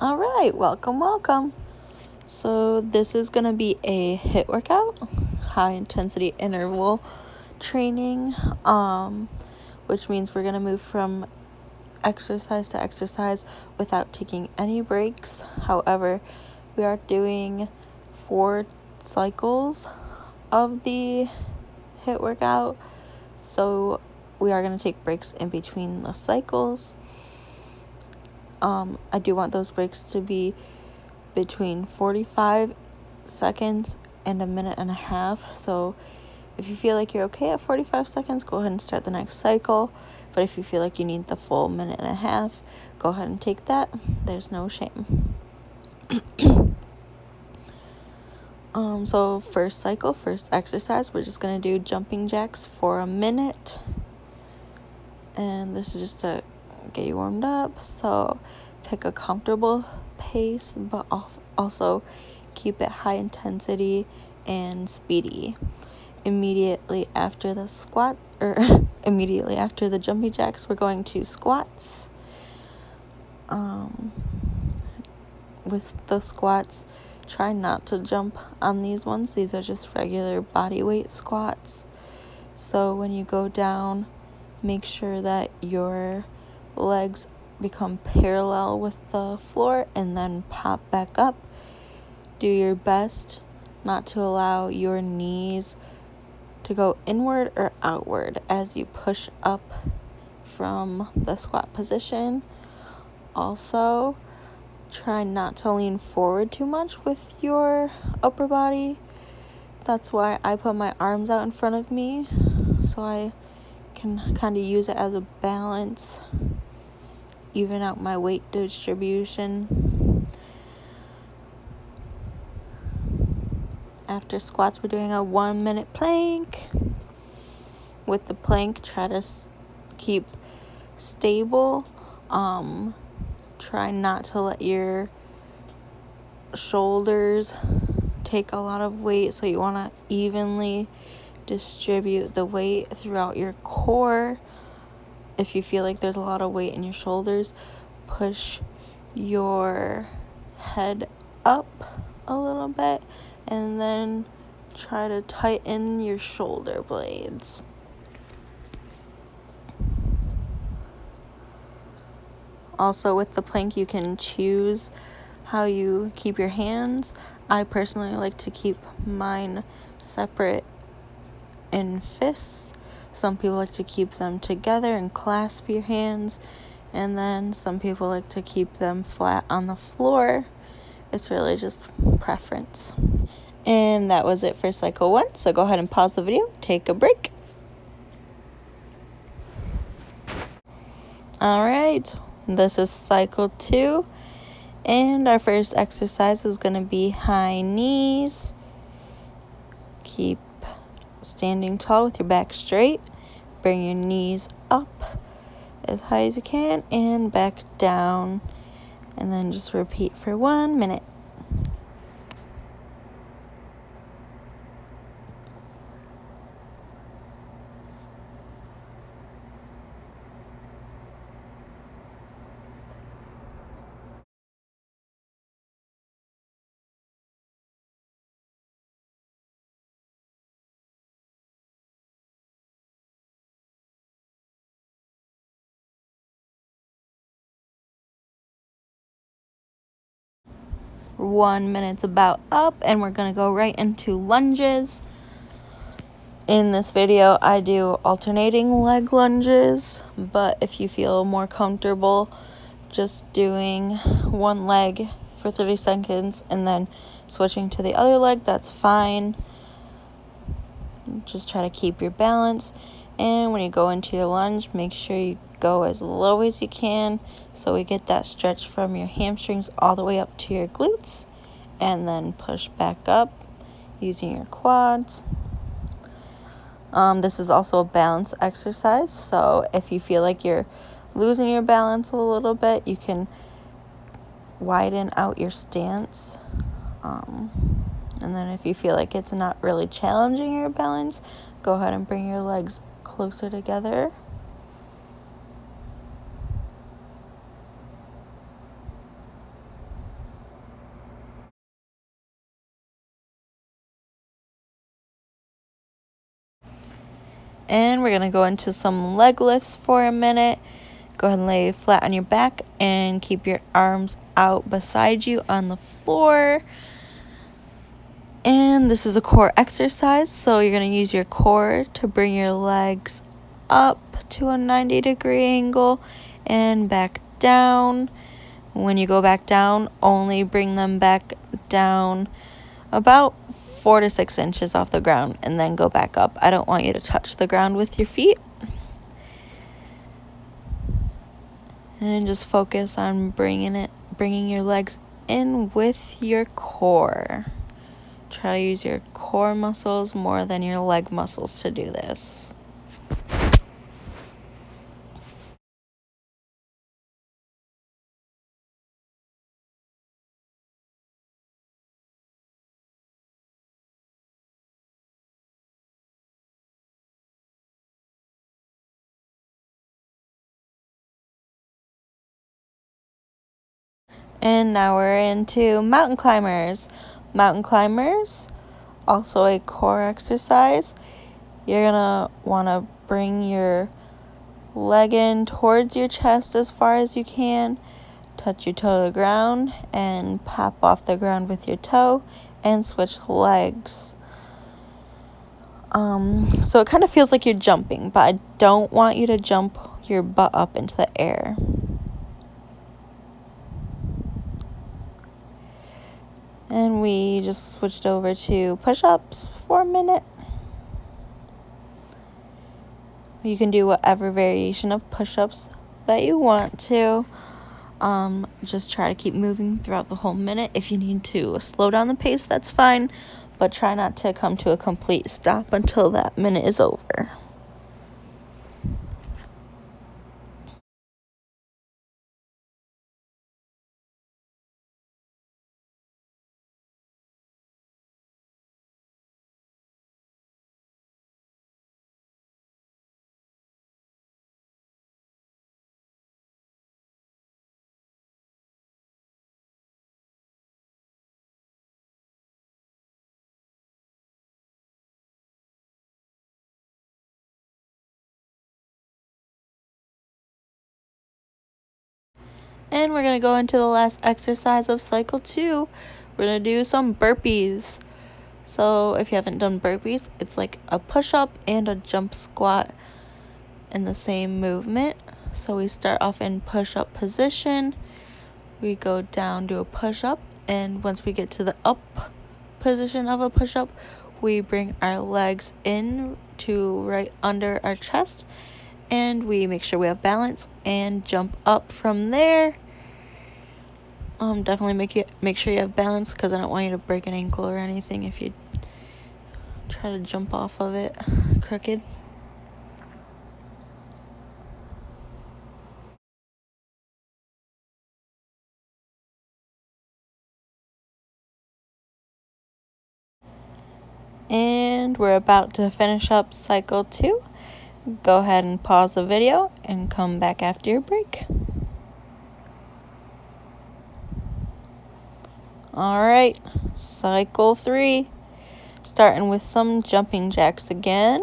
All right, welcome. So this is going to be a HIIT workout, high intensity interval training, which means we're going to move from exercise to exercise without taking any breaks. However, we are doing 4 cycles of the HIIT workout, so we are going to take breaks in between the cycles. I do want those breaks to be between 45 seconds and a minute and a half. So if you feel like you're okay at 45 seconds, go ahead and start the next cycle. But if you feel like you need the full minute and a half, go ahead and take that. There's no shame. So first exercise, we're just going to do jumping jacks for a minute. And this is just to get you warmed up. So pick a comfortable pace, but also keep it high intensity and speedy. Immediately after the jumping jacks, we're going to squats. With the squats, try not to jump on these ones. These are just regular body weight squats. So when you go down, make sure that your legs become parallel with the floor and then pop back up. Do your best not to allow your knees to go inward or outward as you push up from the squat position. Also, try not to lean forward too much with your upper body. That's why I put my arms out in front of me, so I can kind of use it as a balance, even out my weight distribution. After squats, we're doing a 1-minute plank. With the plank, try to keep stable. Try not to let your shoulders take a lot of weight, so you want to evenly distribute the weight throughout your core. If you feel like there's a lot of weight in your shoulders, push your head up a little bit and then try to tighten your shoulder blades. Also, with the plank, you can choose how you keep your hands. I personally like to keep mine separate in fists. Some people like to keep them together and clasp your hands, and then some people like to keep them flat on the floor. It's really just preference. And that was it for cycle 1. So go ahead and pause the video, take a break. All right, this is cycle 2. And our first exercise is going to be high knees. Keep standing tall with your back straight. Bring your knees up as high as you can and back down. And then just repeat for 1 minute. One minute's about up, and we're going to go right into lunges. In this video, I do alternating leg lunges, but if you feel more comfortable just doing one leg for 30 seconds and then switching to the other leg, that's fine. Just try to keep your balance, and when you go into your lunge, make sure you go as low as you can so we get that stretch from your hamstrings all the way up to your glutes, and then push back up using your quads. This is also a balance exercise, so if you feel like you're losing your balance a little bit, you can widen out your stance. And then if you feel like it's not really challenging your balance, go ahead and bring your legs closer together. And we're going to go into some leg lifts for a minute. Go ahead and lay flat on your back and keep your arms out beside you on the floor. And this is a core exercise, so you're going to use your core to bring your legs up to a 90-degree angle and back down. When you go back down, only bring them back down about 4 to 6 inches off the ground and then go back up. I don't want you to touch the ground with your feet. And just focus on bringing your legs in with your core. Try to use your core muscles more than your leg muscles to do this. And now we're into mountain climbers. Mountain climbers, also a core exercise. You're gonna wanna bring your leg in towards your chest as far as you can. Touch your toe to the ground and pop off the ground with your toe and switch legs. So it kind of feels like you're jumping, but I don't want you to jump your butt up into the air. And we just switched over to push-ups for a minute. You can do whatever variation of push-ups that you want to. Just try to keep moving throughout the whole minute. If you need to slow down the pace, that's fine, but try not to come to a complete stop until that minute is over. And we're going to go into the last exercise of cycle 2. We're going to do some burpees. So if you haven't done burpees, it's like a push-up and a jump squat in the same movement. So we start off in push-up position. We go down to a push-up, and once we get to the up position of a push-up, we bring our legs in to right under our chest, and we make sure we have balance and jump up from there. Definitely make sure you have balance, because I don't want you to break an ankle or anything if you try to jump off of it crooked. And we're about to finish up cycle 2. Go ahead and pause the video and come back after your break. Alright, cycle 3. Starting with some jumping jacks again.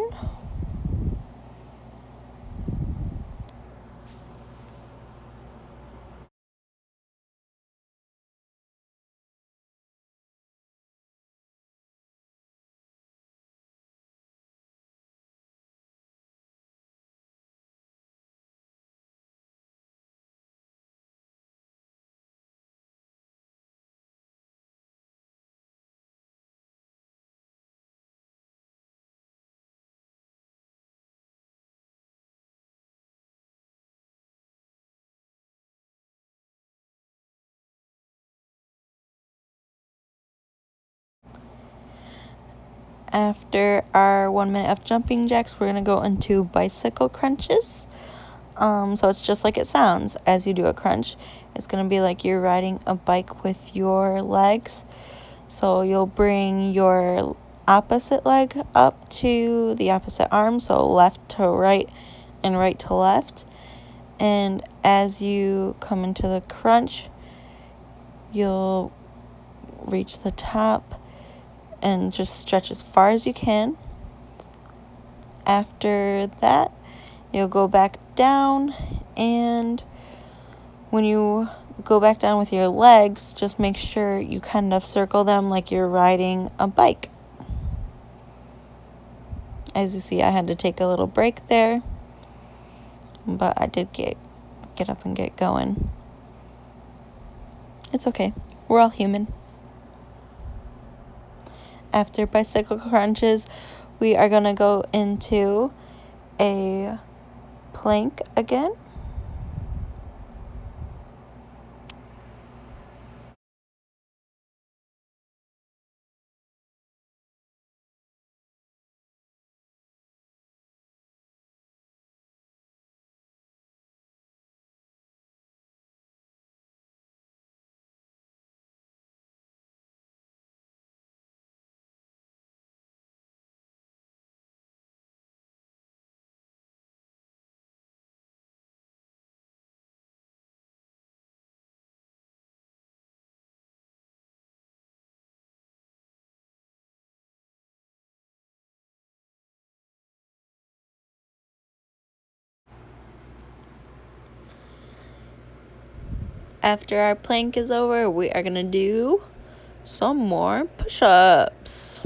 After our 1 minute of jumping jacks, we're going to go into bicycle crunches. So it's just like it sounds. As you do a crunch, it's going to be like you're riding a bike with your legs. So you'll bring your opposite leg up to the opposite arm, so left to right and right to left. And as you come into the crunch, you'll reach the top and just stretch as far as you can. After that, you'll go back down, and when you go back down with your legs, just make sure you kind of circle them like you're riding a bike. As you see, I had to take a little break there, but I did get up and get going. It's okay. We're all human. After bicycle crunches, we are going to go into a plank again. After our plank is over, we are going to do some more push-ups.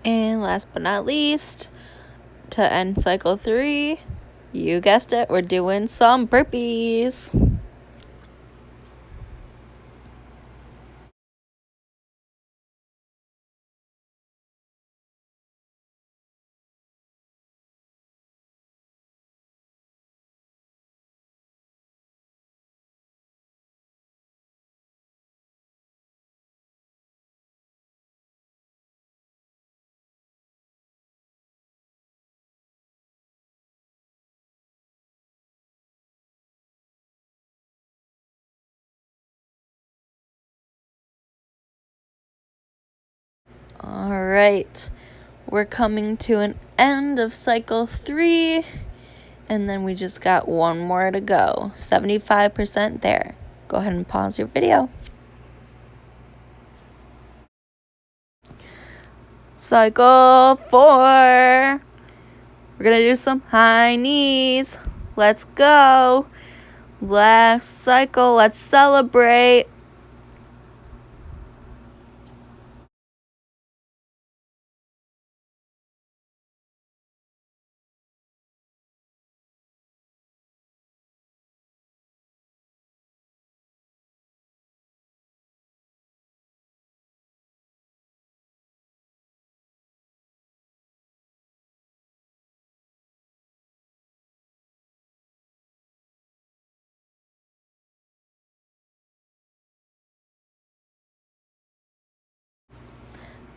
And last but not least, to end cycle 3, you guessed it, we're doing some burpees. All right, we're coming to an end of cycle 3, and then we just got one more to go. 75% there. Go ahead and pause your video. Cycle 4. We're gonna do some high knees. Let's go. Last cycle, let's celebrate.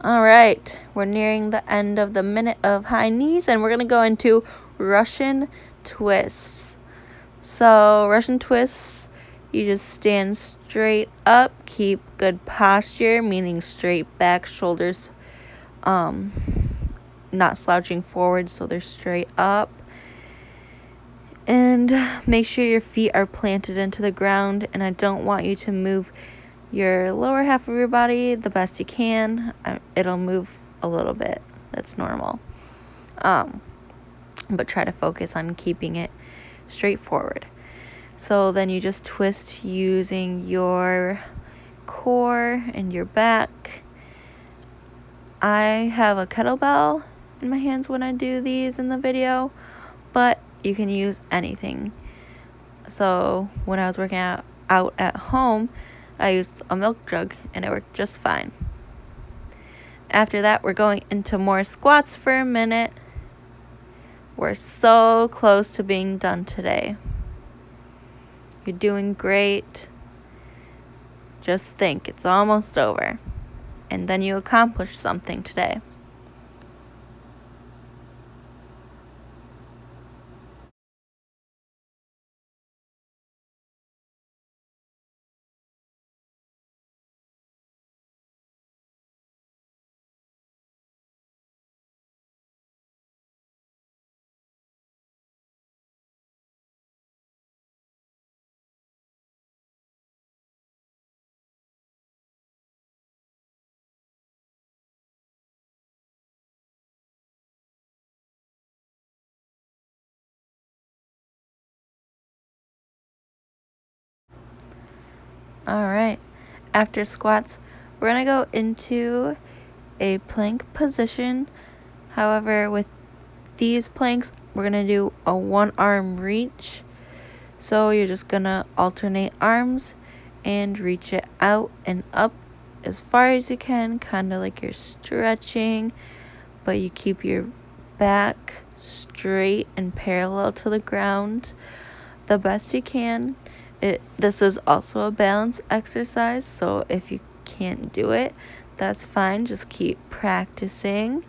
All right, we're nearing the end of the minute of high knees, and we're going to go into Russian twists. So Russian twists, you just stand straight up, keep good posture, meaning straight back, shoulders not slouching forward, so they're straight up. And make sure your feet are planted into the ground, and I don't want you to move your lower half of your body the best you can. It'll move a little bit. That's normal. But try to focus on keeping it straight forward. So then you just twist using your core and your back. I have a kettlebell in my hands when I do these in the video, but you can use anything. So when I was working out at home, I used a milk jug and it worked just fine. After that, we're going into more squats for a minute. We're so close to being done today. You're doing great. Just think, it's almost over. And then you accomplished something today. Alright, after squats, we're going to go into a plank position. However, with these planks, we're going to do a one arm reach. So you're just going to alternate arms and reach it out and up as far as you can, kind of like you're stretching, but you keep your back straight and parallel to the ground the best you can. This is also a balance exercise, so if you can't do it, that's fine. Just keep practicing,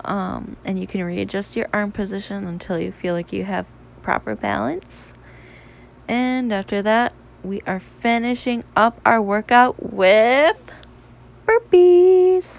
and you can readjust your arm position until you feel like you have proper balance. And after that, we are finishing up our workout with burpees.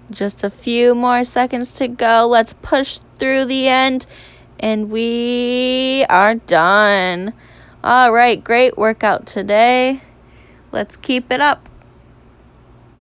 Just a few more seconds to go. Let's push through the end, and we are done. All right, great workout today. Let's keep it up.